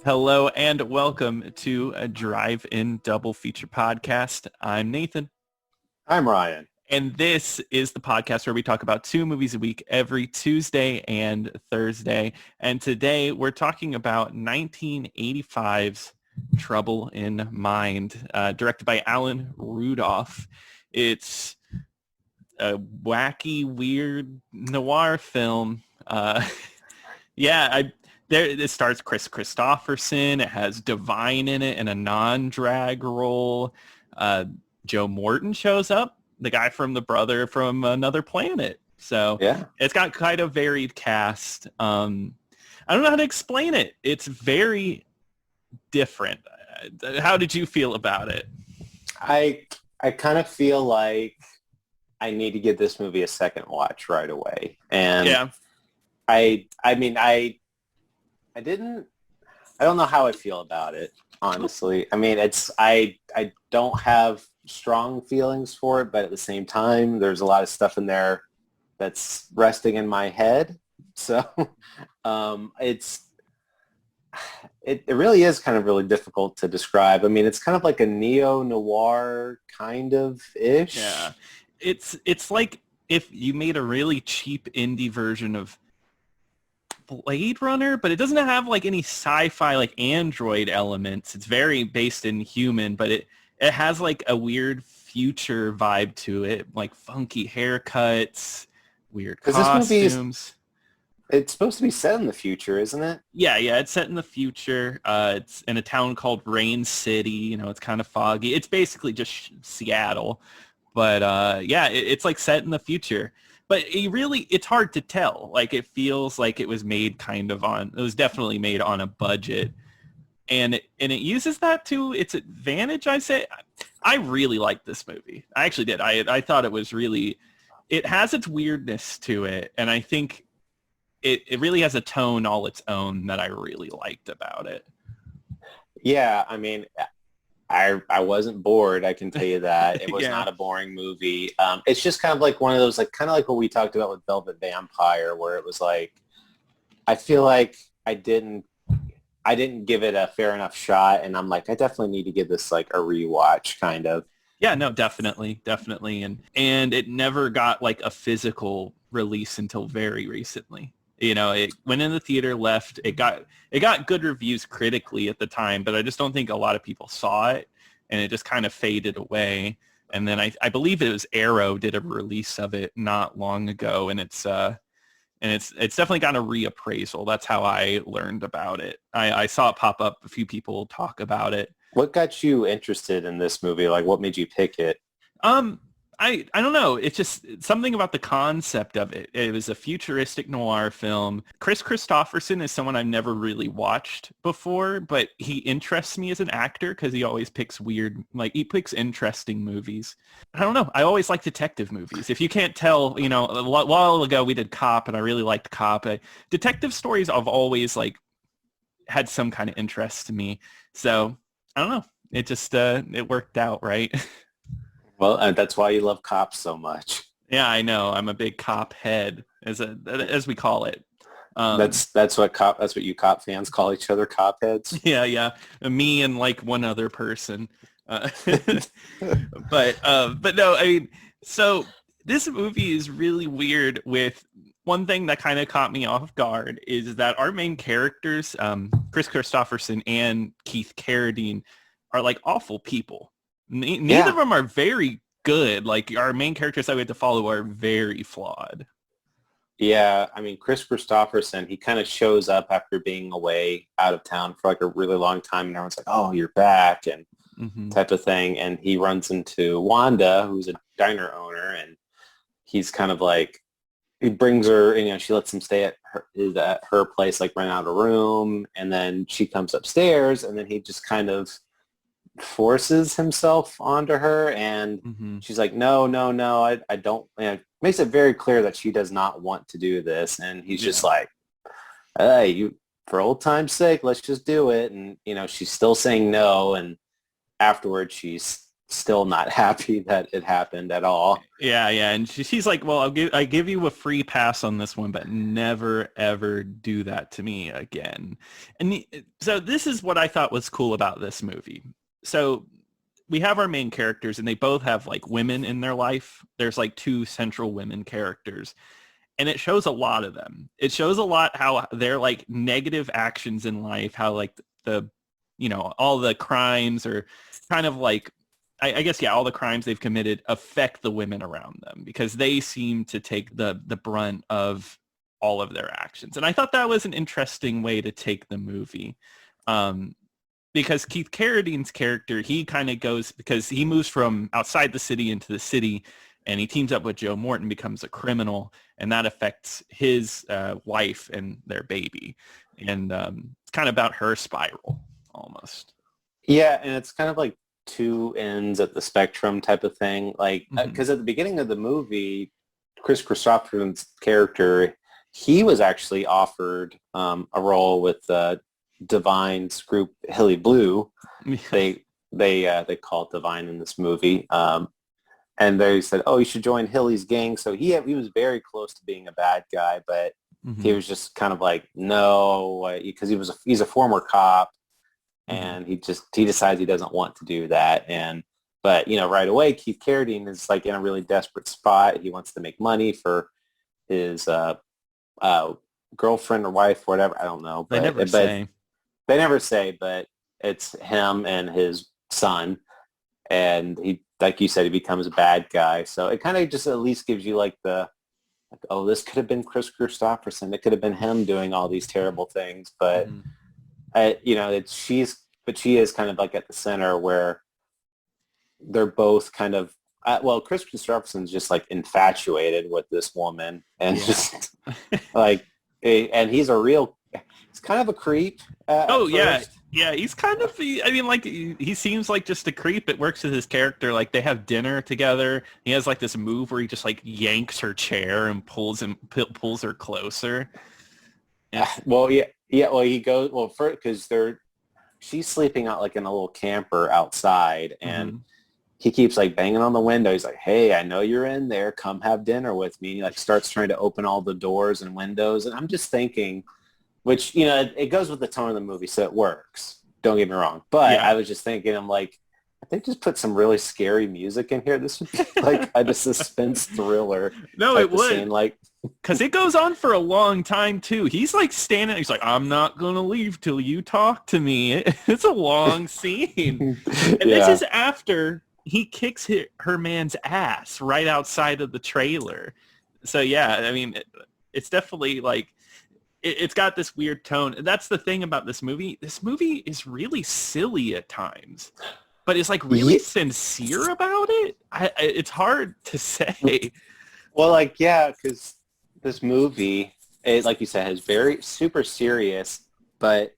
Hello and welcome to a Drive-In Double Feature Podcast. I'm Nathan. I'm Ryan. And this is the podcast where we talk about 2 movies a week every Tuesday and Thursday. And today we're talking about 1985's Trouble in Mind, directed by Alan Rudolph. It's a wacky, weird noir film. It stars Kristofferson. It has Divine in it in a non-drag role. Joe Morton shows up, the guy from The Brother from Another Planet. So Yeah. it's got kind of varied cast. I don't know how to explain it. It's very different. How did you feel about it? I kind of feel like I need to give this movie a second watch right away. And Yeah. I don't know how I feel about it, honestly. I mean, I don't have strong feelings for it, but at the same time, there's a lot of stuff in there that's resting in my head. So it really is kind of really difficult to describe. I mean, it's kind of like a neo-noir kind of ish. Yeah. It's like if you made a really cheap indie version of Blade Runner, but it doesn't have like any sci-fi like android elements. It's very based in human, but it has like a weird future vibe to it, like funky haircuts, weird Because this movie costumes. it's supposed to be set in the future, isn't it? Yeah, it's set in the future. It's in a town called Rain City. It's kind of foggy. It's basically just Seattle. But it's like set in the future. But it's hard to tell. Like it feels like it was made it was definitely made on a budget. And it uses that to its advantage, I say. I really liked this movie. I actually did. I thought it was really, it has its weirdness to it. And I think it really has a tone all its own that I really liked about it. Yeah, I mean, I wasn't bored. I can tell you that it was Yeah. not a boring movie. It's just kind of like one of those, like kind of like what we talked about with Velvet Vampire, where it was like, I feel like I didn't give it a fair enough shot, and I'm like, I definitely need to give this like a rewatch, kind of. Yeah, no, definitely. And it never got like a physical release until very recently. It went in the theater, left. It got good reviews critically at the time, but I just don't think a lot of people saw it, and it just kind of faded away. And then I believe it was Arrow did a release of it not long ago, and it's definitely got a reappraisal. That's how I learned about it. I saw it pop up. A few people talk about it. What got you interested in this movie? Like, what made you pick it? I don't know. It's just something about the concept of it. It was a futuristic noir film. Kristofferson is someone I've never really watched before, but he interests me as an actor because he always picks he picks interesting movies. I don't know. I always like detective movies. If you can't tell, a while ago we did Cop, and I really liked Cop. Detective stories I've always had some kind of interest to me. So I don't know. It just it worked out, right? Well, that's why you love cops so much. Yeah, I know. I'm a big cop head, as we call it. That's what you cop fans call each other, cop heads. Yeah. Me and like one other person. But no, I mean, so this movie is really weird. With one thing that kind of caught me off guard is that our main characters, Kris Kristofferson and Keith Carradine, are like awful people. Neither of them are very good. Like our main characters that we had to follow are very flawed. Yeah, I mean, Kris Kristofferson, he kind of shows up after being away out of town for like a really long time, and everyone's like, "Oh, you're back," and type of thing. And he runs into Wanda, who's a diner owner, and he's kind of like, he brings her, she lets him stay at her place, like rent out a room, and then she comes upstairs, and then he just kind of forces himself onto her, and she's like, no, I don't, makes it very clear that she does not want to do this, and he's just like, hey, you, for old time's sake, let's just do it. And she's still saying no, and afterwards she's still not happy that it happened at all. Yeah, and she's like, well, I give you a free pass on this one, but never ever do that to me again. And so this is what I thought was cool about this movie. So we have our main characters, and they both have like women in their life. There's like two central women characters. And it shows a lot of them. It shows a lot how their like negative actions in life, how like the, all the crimes or kind of like, I guess, all the crimes they've committed affect the women around them because they seem to take the brunt of all of their actions. And I thought that was an interesting way to take the movie. Because Keith Carradine's character, he kind of goes, because he moves from outside the city into the city, and he teams up with Joe Morton, becomes a criminal, and that affects his wife and their baby. And it's kind of about her spiral, almost. Yeah, and it's kind of like two ends of the spectrum type of thing. Like, because at the beginning of the movie, Kristofferson's character, he was actually offered a role with Divine's group, Hilly Blue. They call it Divine in this movie. And they said, oh, you should join Hilly's gang. So he was very close to being a bad guy, but he was just kind of like, no, because he's a former cop, and he decides he doesn't want to do that. But right away, Keith Carradine is like in a really desperate spot. He wants to make money for his girlfriend or wife, or whatever. I don't know. They never say. They never say, but it's him and his son, and he, like you said, he becomes a bad guy. So it kind of just at least gives you like oh, this could have been Kris Kristofferson. It could have been him doing all these terrible things. But she is kind of like at the center where they're both kind of Kris Kristofferson's just like infatuated with this woman, and just like, and he's kind of a creep. Yeah, he's kind of, he seems like just a creep. It works with his character. Like, they have dinner together. He has like this move where he just like yanks her chair and pulls her closer. Yeah. Well, he goes, because she's sleeping out like in a little camper outside, and he keeps like banging on the window. He's like, hey, I know you're in there. Come have dinner with me. He like starts trying to open all the doors and windows. And I'm just thinking, which, it goes with the tone of the movie, so it works. Don't get me wrong. But I was just thinking, I'm like, I think just put some really scary music in here. This would be like a suspense thriller. No, it would. Scene, like, because it goes on for a long time, too. He's like standing, he's like, I'm not going to leave till you talk to me. It's a long scene. And this is after he kicks her man's ass right outside of the trailer. So, it's definitely like, it's got this weird tone. That's the thing about this movie. This movie is really silly at times, but it's like really sincere about it. It's hard to say. Well, because this movie, like you said, is very super serious, but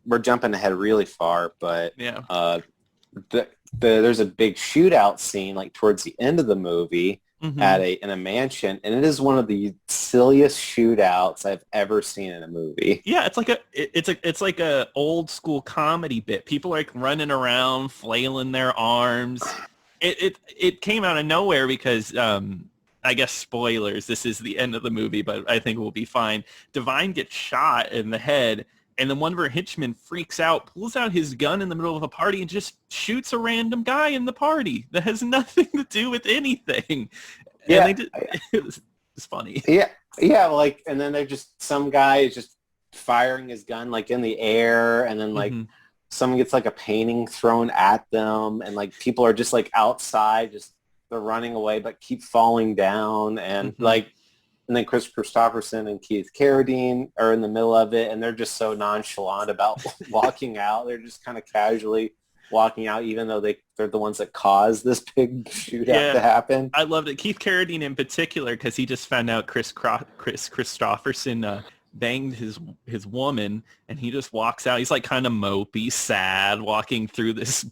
we're jumping ahead really far. But there's a big shootout scene like towards the end of the movie. In a mansion, and it is one of the silliest shootouts I've ever seen in a movie. Yeah, it's like a old school comedy bit. People are like running around, flailing their arms. It came out of nowhere because I guess spoilers. This is the end of the movie, but I think we'll be fine. Divine gets shot in the head, and then one of her henchmen freaks out, pulls out his gun in the middle of a party, and just shoots a random guy in the party that has nothing to do with anything. Yeah, and it's funny. Yeah, and then they're just, some guy is just firing his gun like in the air, and then like someone gets like a painting thrown at them, and like people are just like outside, just they're running away but keep falling down, and and then Kris Kristofferson and Keith Carradine are in the middle of it, and they're just so nonchalant about walking out. They're just kind of casually walking out, even though they're the ones that caused this big shootout to happen. I loved it. Keith Carradine in particular, because he just found out Kris Kristofferson banged his woman, and he just walks out. He's like kind of mopey, sad, walking through this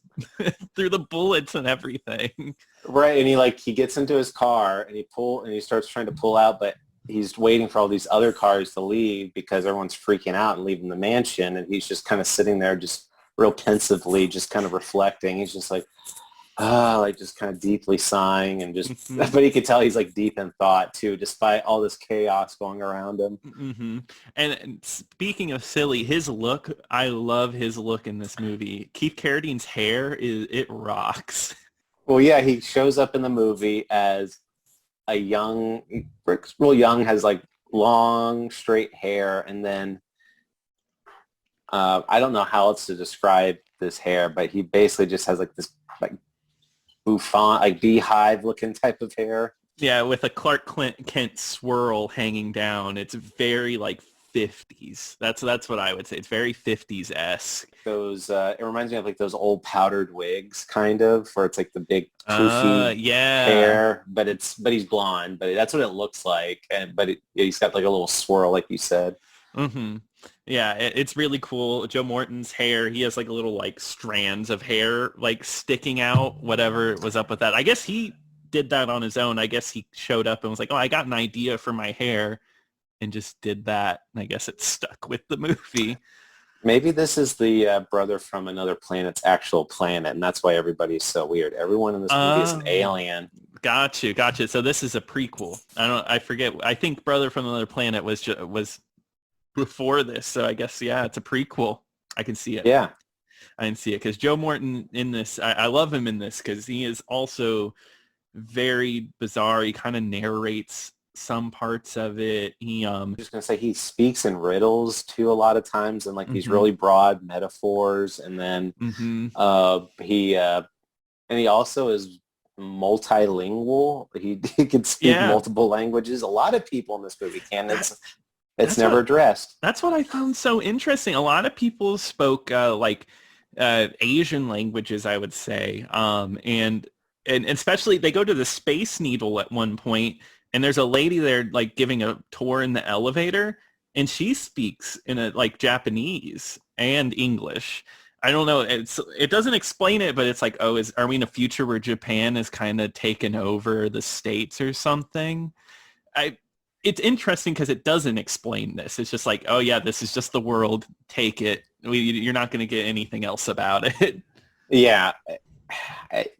through the bullets and everything. Right, and he gets into his car and he starts trying to pull out, but he's waiting for all these other cars to leave because everyone's freaking out and leaving the mansion, and he's just kind of sitting there just real pensively, just kind of reflecting. He's just like, like just kind of deeply sighing and just, but you could tell he's like deep in thought too, despite all this chaos going around him. Mm-hmm. And speaking of silly, his look, I love his look in this movie. Keith Carradine's hair, it rocks. Well, yeah, he shows up in the movie as a real young, has like long straight hair, and then I don't know how else to describe this hair, but he basically just has like this like bouffant, like beehive looking type of hair. Yeah, with a Clark Kent swirl hanging down. It's very like 50s. That's what I would say. It's very 50s-esque. Those it reminds me of like those old powdered wigs, kind of, where it's like the big poofy hair, but he's blonde, but that's what it looks like. But he's got like a little swirl, like you said. Mm-hmm. Yeah, it's really cool. Joe Morton's hair, he has like a little like strands of hair like sticking out, whatever was up with that. I guess he did that on his own. I guess he showed up and was like, oh, I got an idea for my hair, and just did that. And I guess it stuck with the movie. Maybe this is the brother from another planet's actual planet, and that's why everybody's so weird. Everyone in this movie is an alien. Gotcha. So this is a prequel. I forget. I think Brother from Another Planet was before this. So I guess, yeah, it's a prequel. I can see it. Yeah. I can see it because Joe Morton in this, I love him in this because he is also very bizarre. He kind of narrates some parts of it. I'm just gonna say he speaks in riddles too a lot of times, and like these really broad metaphors, and then he also is multilingual. He can speak multiple languages. A lot of people in this movie can. It's never addressed. That's what I found so interesting. A lot of people spoke Asian languages, I would say, and especially they go to the Space Needle at one point, and there's a lady there like giving a tour in the elevator, and she speaks in a like Japanese and English. I don't know. It doesn't explain it, but it's like, are we in a future where Japan is kind of taken over the States or something? It's interesting because it doesn't explain this. It's just like, oh yeah, this is just the world. Take it. You're not going to get anything else about it. Yeah,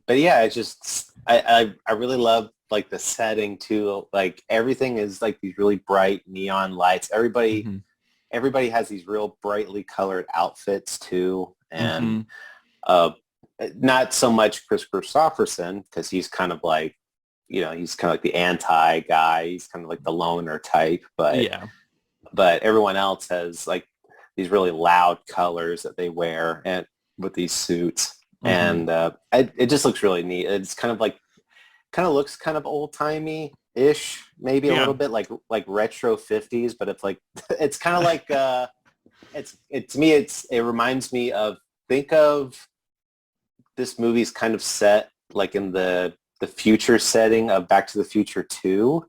but yeah, it's just I really love like the setting too. Like everything is like these really bright neon lights. Everybody has these real brightly colored outfits too, and not so much Kris Kristofferson because he's kind of like, he's kind of like the anti guy. He's kind of like the loner type, but everyone else has like these really loud colors that they wear and with these suits. And it just looks really neat. It's kind of looks kind of old timey ish, maybe a little bit like retro 50s, but it's like, it's kind of like, it reminds me of, think of this movie's kind of set like in the future setting of Back to the Future 2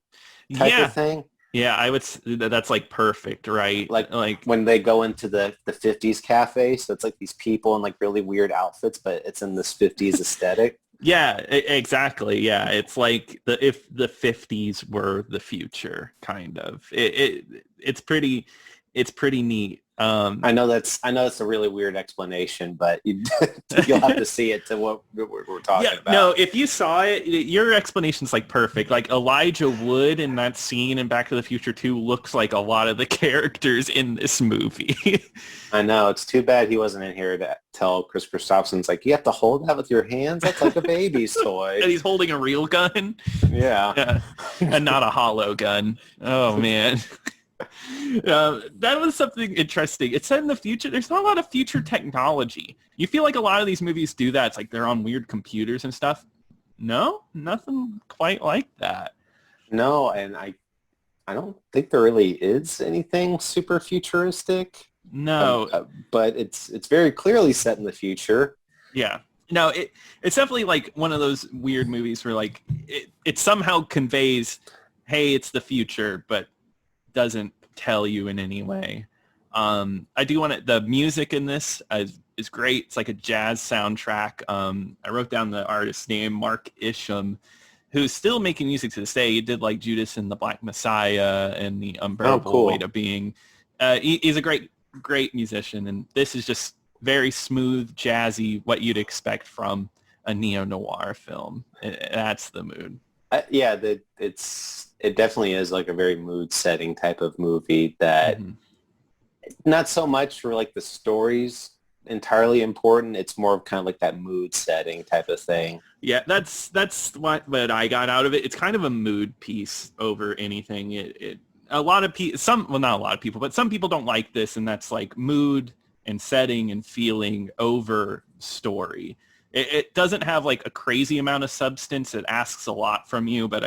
type of thing. Yeah, I would. That's like perfect, right? Like when they go into the 50s cafe, so it's like these people in like really weird outfits, but it's in this 50s aesthetic. Yeah, exactly. Yeah, it's like if the 50s were the future, kind of. It's pretty neat. I know that's a really weird explanation, but you'll have to see it to what we're talking about. No, if you saw it, your explanation's like perfect. Like Elijah Wood in that scene in Back to the Future 2 looks like a lot of the characters in this movie. I know. It's too bad he wasn't in here to tell Kris Kristofferson's like, you have to hold that with your hands? That's like a baby's toy. And he's holding a real gun? Yeah. And not a hollow gun. Oh, man. That was something interesting. It said in the future, there's not a lot of future technology. You feel like a lot of these movies do that. It's like they're on weird computers and stuff. No, nothing quite like that. No, and I don't think there really is anything super futuristic. No, but it's very clearly set in the future. Yeah. No, it's definitely like one of those weird movies where like it somehow conveys, hey, it's the future, but doesn't tell you in any way. I do want the music in this is great. It's like a jazz soundtrack. I wrote down the artist's name, Mark Isham, who's still making music to this day. He did like Judas and the Black Messiah and the Unbearable Weight of Being. He's a great musician, and this is just very smooth, jazzy, what you'd expect from a neo-noir film. That's the mood. Yeah, it definitely is like a very mood-setting type of movie that not so much for like the stories entirely important. It's more of kind of like that mood-setting type of thing. Yeah, that's what I got out of it. It's kind of a mood piece over anything. A lot of people, not a lot of people, but some people don't like this, and that's like mood and setting and feeling over story. It doesn't have like a crazy amount of substance. It asks a lot from you, but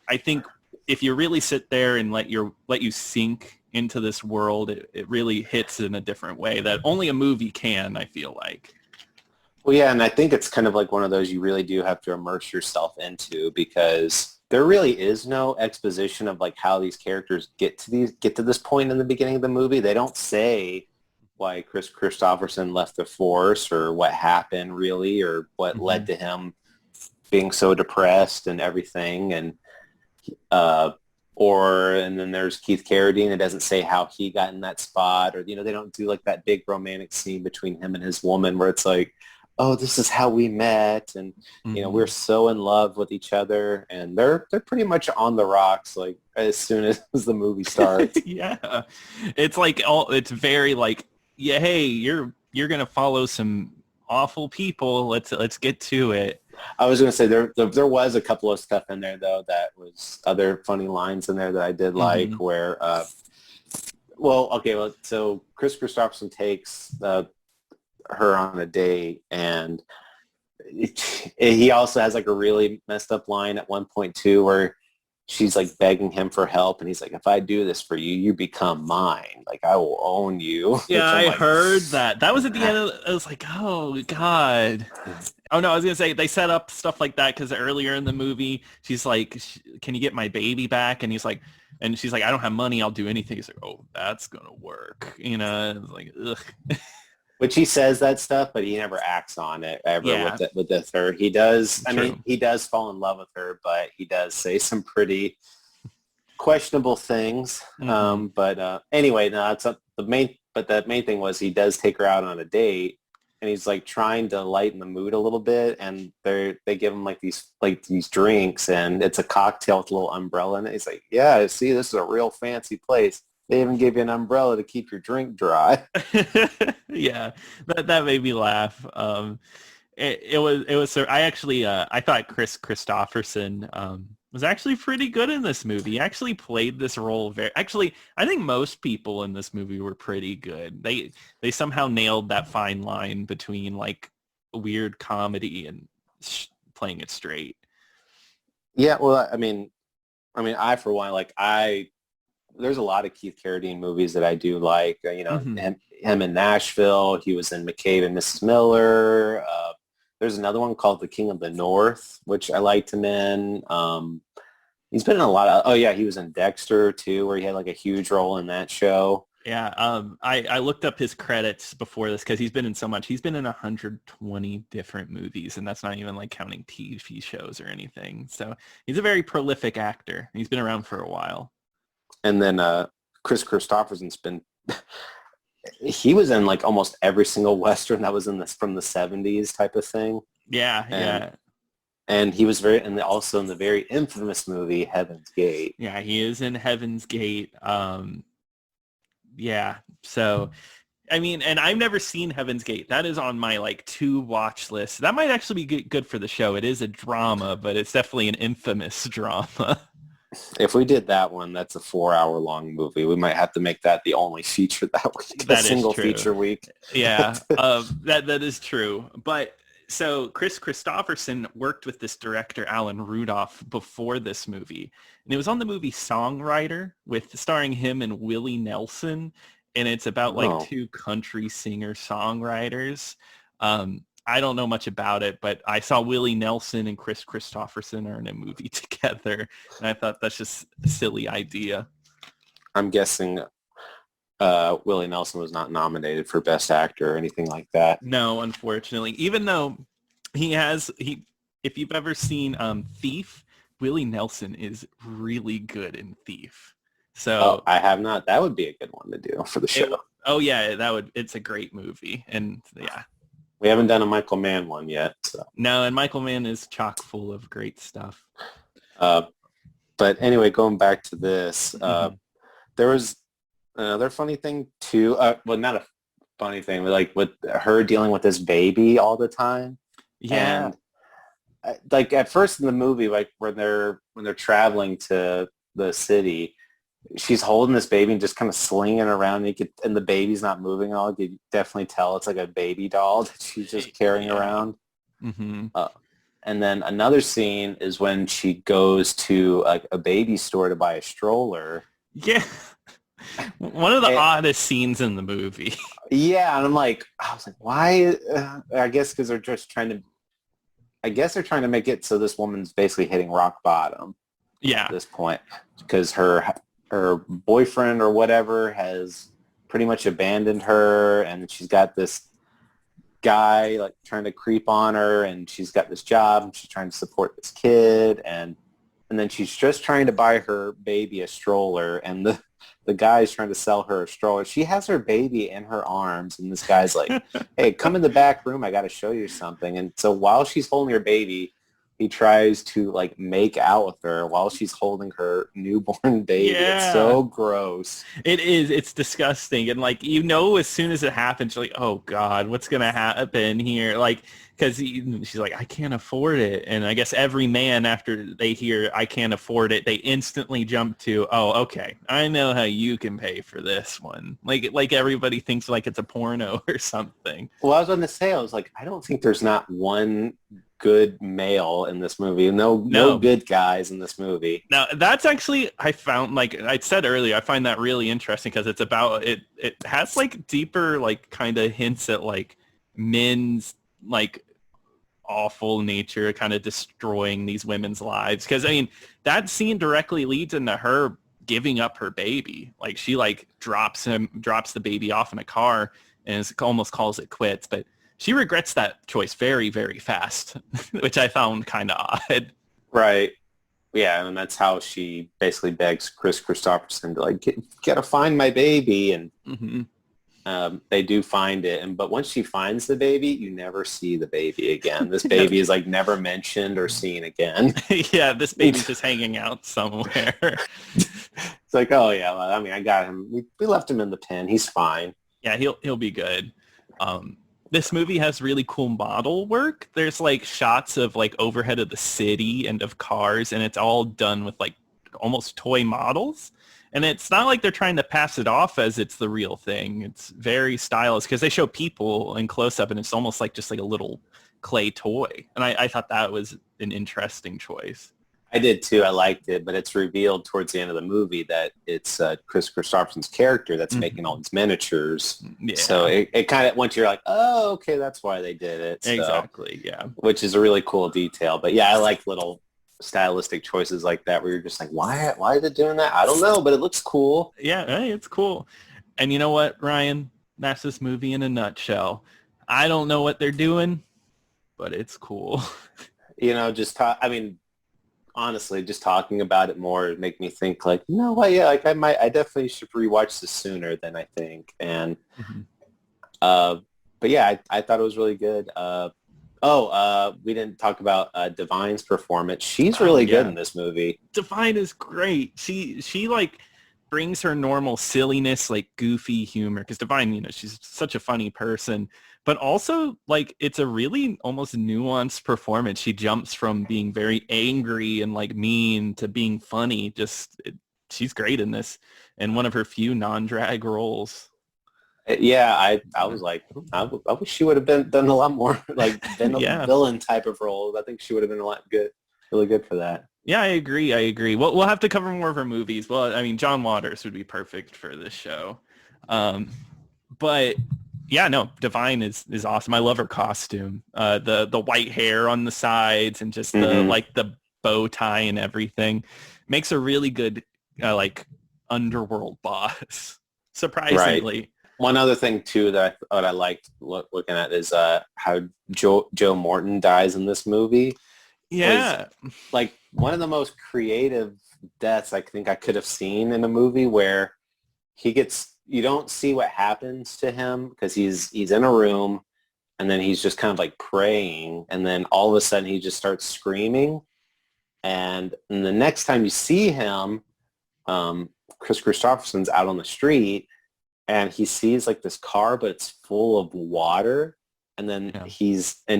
I think if you really sit there and let you sink into this world, it really hits in a different way that only a movie can, I feel like. Well, yeah, and I think it's kind of like one of those you really do have to immerse yourself into, because there really is no exposition of like how these characters get to this point in the beginning of the movie. They don't say why Kristofferson left the force or what happened really, or what led to him being so depressed and everything. And and then there's Keith Carradine. It doesn't say how he got in that spot, or, they don't do like that big romantic scene between him and his woman where it's like, oh, this is how we met, and we're so in love with each other, and they're pretty much on the rocks like as soon as the movie starts. Yeah, it's like it's very like, yeah, hey, you're gonna follow some awful people. Let's get to it. I was gonna say there was a couple of stuff in there though that was other funny lines in there that I did like, where so Kris Kristofferson takes her on a date, and he also has like a really messed up line at one point too, where she's like begging him for help, and he's like, if I do this for you, you become mine, like I will own you. Yeah, I heard that was at the end I was like, oh god. Oh no, I was gonna say they set up stuff like that because earlier in the movie she's like, can you get my baby back? And she's like, I don't have money, I'll do anything. He's like, oh, that's gonna work, it's like, ugh. Which he says that stuff, but he never acts on it ever with her. He does. I mean, he does fall in love with her, but he does say some pretty questionable things. But anyway, no, that's not the main. But the main thing was he does take her out on a date, and he's like trying to lighten the mood a little bit, and they give him like these drinks, and it's a cocktail with a little umbrella in it. He's like, yeah, see, this is a real fancy place. They even give you an umbrella to keep your drink dry. Yeah, that made me laugh. It was. I thought Kris Kristofferson was actually pretty good in this movie. He actually played this role I think most people in this movie were pretty good. They somehow nailed that fine line between like weird comedy and playing it straight. Yeah, well, I mean, I for one, like there's a lot of Keith Carradine movies that I do like. Him in Nashville. He was in McCabe and Mrs. Miller. There's another one called The King of the North, which I liked him in. He's been in a lot of. Oh yeah, he was in Dexter too, where he had like a huge role in that show. Yeah, I looked up his credits before this because he's been in so much. He's been in 120 different movies, and that's not even like counting TV shows or anything. So he's a very prolific actor. He's been around for a while. And then Kris Kristofferson's been, he was in like almost every single Western that was from the 70s type of thing. Yeah. And he was also in the very infamous movie Heaven's Gate. Yeah, he is in Heaven's Gate. Yeah, so, I mean, and I've never seen Heaven's Gate. That is on my like to watch list. That might actually be good for the show. It is a drama, but it's definitely an infamous drama. If we did that one, that's a 4-hour-long movie. We might have to make that the only feature that week. That a single feature week. Yeah, that is true. But so Kris Kristofferson worked with this director, Alan Rudolph, before this movie. And it was on the movie Songwriter starring him and Willie Nelson. And it's about like two country singer-songwriters. I don't know much about it, but I saw Willie Nelson and Kris Kristofferson are in a movie together, and I thought that's just a silly idea. I'm guessing Willie Nelson was not nominated for Best Actor or anything like that. No, unfortunately. Even though if you've ever seen Thief, Willie Nelson is really good in Thief. So I have not. That would be a good one to do for the show. Oh yeah, it's a great movie, and yeah. We haven't done a Michael Mann one yet. So. No, and Michael Mann is chock full of great stuff. But anyway, going back to this, there was another funny thing too. Well, not a funny thing, but like with her dealing with this baby all the time. Yeah. And like at first in the movie, like when they're traveling to the city, she's holding this baby and just kind of slinging it around. And the baby's not moving at all. You could definitely tell it's like a baby doll that she's just carrying around. Mm-hmm. And then another scene is when she goes to like a baby store to buy a stroller. Yeah. One of the oddest scenes in the movie. Yeah, and I was like, why? I guess because they're just trying to make it so this woman's basically hitting rock bottom. Yeah. At this point, because her boyfriend or whatever has pretty much abandoned her, and she's got this guy like trying to creep on her, and she's got this job and she's trying to support this kid, and then she's just trying to buy her baby a stroller, and the guy's trying to sell her a stroller. She has her baby in her arms, and this guy's like, hey, come in the back room, I got to show you something. And so while she's holding her baby, he tries to like make out with her while she's holding her newborn baby. Yeah. It's so gross. It is. It's disgusting. And like, as soon as it happens, you're like, oh God, what's going to happen here? Like, because she's like, I can't afford it. And I guess every man, after they hear I can't afford it, they instantly jump to, oh, okay, I know how you can pay for this one. Like everybody thinks like it's a porno or something. Well, I was going to say, I was like, I don't think there's not one good male in this movie. No good guys in this movie. Now that's actually, I found, like I said earlier, I find that really interesting because it's about it has like deeper like kind of hints at like men's like awful nature kind of destroying these women's lives, because I mean that scene directly leads into her giving up her baby. Like she like drops the baby off in a car and almost calls it quits, but she regrets that choice very, very fast, which I found kind of odd. Right. Yeah, and that's how she basically begs Kristofferson to like, gotta find my baby, and they do find it. But once she finds the baby, you never see the baby again. This baby is like never mentioned or seen again. Yeah, this baby's just hanging out somewhere. It's like, oh yeah, well, I mean, I got him. We left him in the pen. He's fine. Yeah, he'll be good. This movie has really cool model work. There's like shots of like overhead of the city and of cars, and it's all done with like almost toy models. And it's not like they're trying to pass it off as it's the real thing. It's very stylish because they show people in close up, and it's almost like just like a little clay toy. And I thought that was an interesting choice. I did too. I liked it, but it's revealed towards the end of the movie that it's Kris Kristofferson's character that's making all these miniatures. Yeah. So it kind of, once you're like, oh, okay, that's why they did it. So, exactly, yeah. Which is a really cool detail. But yeah, I like little stylistic choices like that where you're just like, why are they doing that? I don't know, but it looks cool. Yeah, hey, it's cool. And you know what, Ryan? That's this movie in a nutshell. I don't know what they're doing, but it's cool. Honestly, just talking about it more would make me think like, you know what, yeah, like I definitely should rewatch this sooner than I think. And but yeah, I thought it was really good. We didn't talk about Divine's performance. She's really good in this movie. Divine is great. She like brings her normal silliness, like goofy humor, because Divine, she's such a funny person. But also, like, it's a really almost nuanced performance. She jumps from being very angry and, like, mean to being funny. She's great in this. And one of her few non-drag roles. Yeah, I was like, I wish she would have done a lot more, like, than a villain type of role. I think she would have been really good for that. Yeah, I agree. We'll have to cover more of her movies. Well, I mean, John Waters would be perfect for this show. But... yeah, no, Divine is awesome. I love her costume. The white hair on the sides and just the bow tie and everything makes a really good like underworld boss. Surprisingly. Right. One other thing too that I liked looking at is how Joe Morton dies in this movie. Yeah, like one of the most creative deaths I think I could have seen in a movie, where he gets you don't see what happens to him because he's in a room and then he's just kind of like praying, and then all of a sudden he just starts screaming. And the next time you see him, Kris Kristofferson's out on the street and he sees like this car, but it's full of water. And then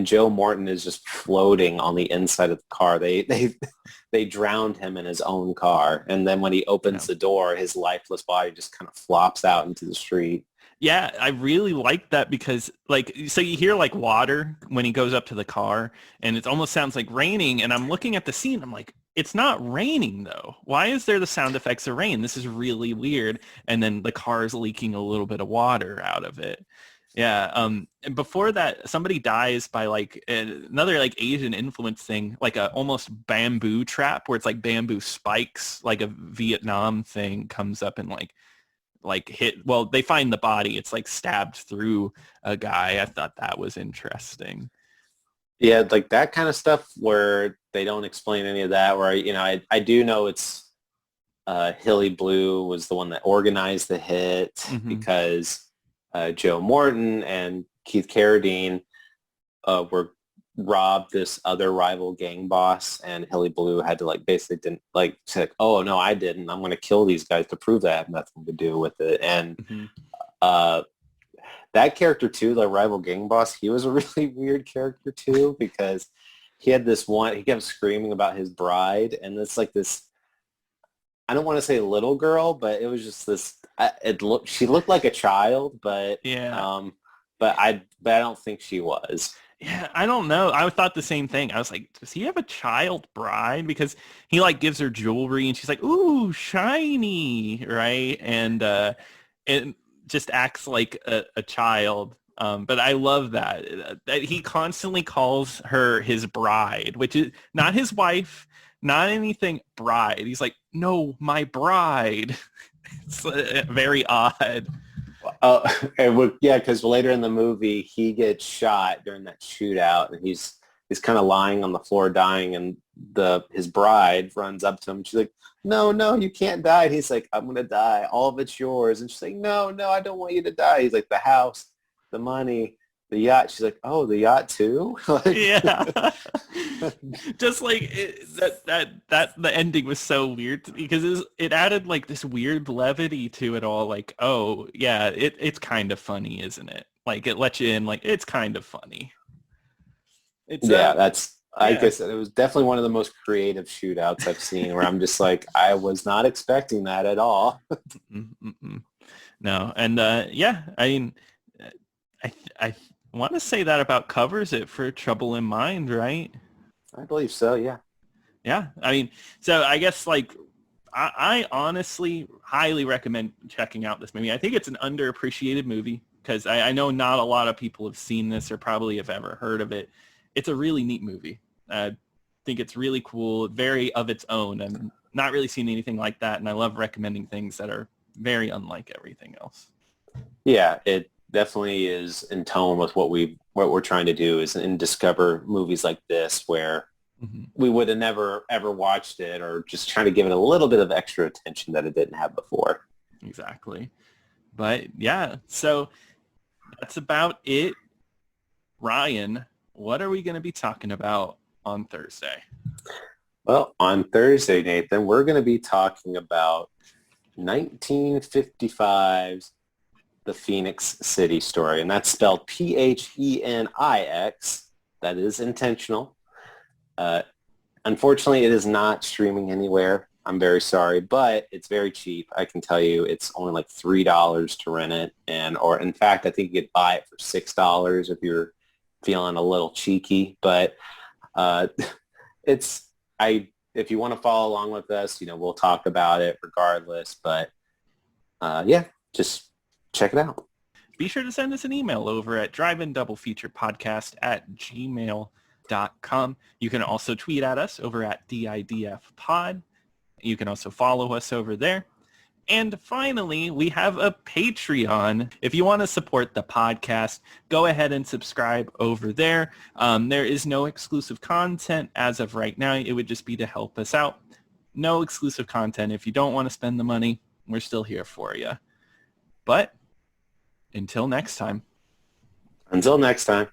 Joe Morton is just floating on the inside of the car. They drowned him in his own car. And then when he opens the door, his lifeless body just kind of flops out into the street. Yeah, I really like that because, like, so you hear, like, water when he goes up to the car, and it almost sounds like raining, and I'm looking at the scene, I'm like, it's not raining, though. Why is there the sound effects of rain? This is really weird. And then the car is leaking a little bit of water out of it. Yeah, and before that, somebody dies by, like, another, like, Asian influence thing, like a almost bamboo trap where it's, like, bamboo spikes, like a Vietnam thing comes up and, like hit, well, they find the body, it's like stabbed through a guy. I thought that was interesting. Yeah, like that kind of stuff where they don't explain any of that, where, I do know it's Hilly Blue was the one that organized the hit because Joe Morton and Keith Carradine were robbed this other rival gang boss, and Hilly Blue had to basically say, oh no, I didn't, I'm going to kill these guys to prove that I have nothing to do with it. And that character too, the rival gang boss, he was a really weird character too, because he had he kept screaming about his bride, and it's like this, I don't want to say little girl, but it was just this, she looked like a child, but but I don't think she was. Yeah, I don't know. I thought the same thing. I was like, does he have a child bride? Because he gives her jewelry and she's like, ooh, shiny, right? And it just acts like a child. But I love that he constantly calls her his bride, which is not his wife, not anything, bride. He's like, no, my bride. It's very odd. Because later in the movie, he gets shot during that shootout, and he's kind of lying on the floor dying, and his bride runs up to him. She's like, no, you can't die. And he's like, I'm going to die. All of it's yours. And she's like, no, I don't want you to die. He's like, the house, the money, the yacht. She's like, oh, the yacht too? Yeah. Just like that the ending was so weird because it added like this weird levity to it all. Like, oh yeah, it's kind of funny, isn't it? Like it lets you in, like it's kind of funny. That's like I said, it was definitely one of the most creative shootouts I've seen, where I'm just like, I was not expecting that at all. No, and I mean, I want to say that about covers it for Trouble in Mind, right? I believe so, yeah. Yeah, I mean, so I guess like I honestly highly recommend checking out this movie. I think it's an underappreciated movie because I know not a lot of people have seen this or probably have ever heard of it. It's a really neat movie. I think it's really cool, very of its own. I'm not really seen anything like that, and I love recommending things that are very unlike everything else. Yeah, it definitely is in tone with what we're trying to do is and discover movies like this where we would have never ever watched it, or just trying to give it a little bit of extra attention that it didn't have before. Exactly. But yeah, so that's about it. Ryan, what are we going to be talking about on Thursday? Well, on Thursday, Nathan, we're going to be talking about 1955's The Phoenix City Story, and that's spelled Phenix. That is intentional. Unfortunately, it is not streaming anywhere. I'm very sorry, but it's very cheap. I can tell you it's only like $3 to rent it, or in fact, I think you could buy it for $6 if you're feeling a little cheeky. But if you want to follow along with us, we'll talk about it regardless. But just check it out. Be sure to send us an email over at driveindoublefeaturepodcast@gmail.com. You can also tweet at us over at DIDFpod. You can also follow us over there. And finally, we have a Patreon. If you want to support the podcast, go ahead and subscribe over there. There is no exclusive content as of right now. It would just be to help us out. No exclusive content. If you don't want to spend the money, we're still here for you. But until next time. Until next time.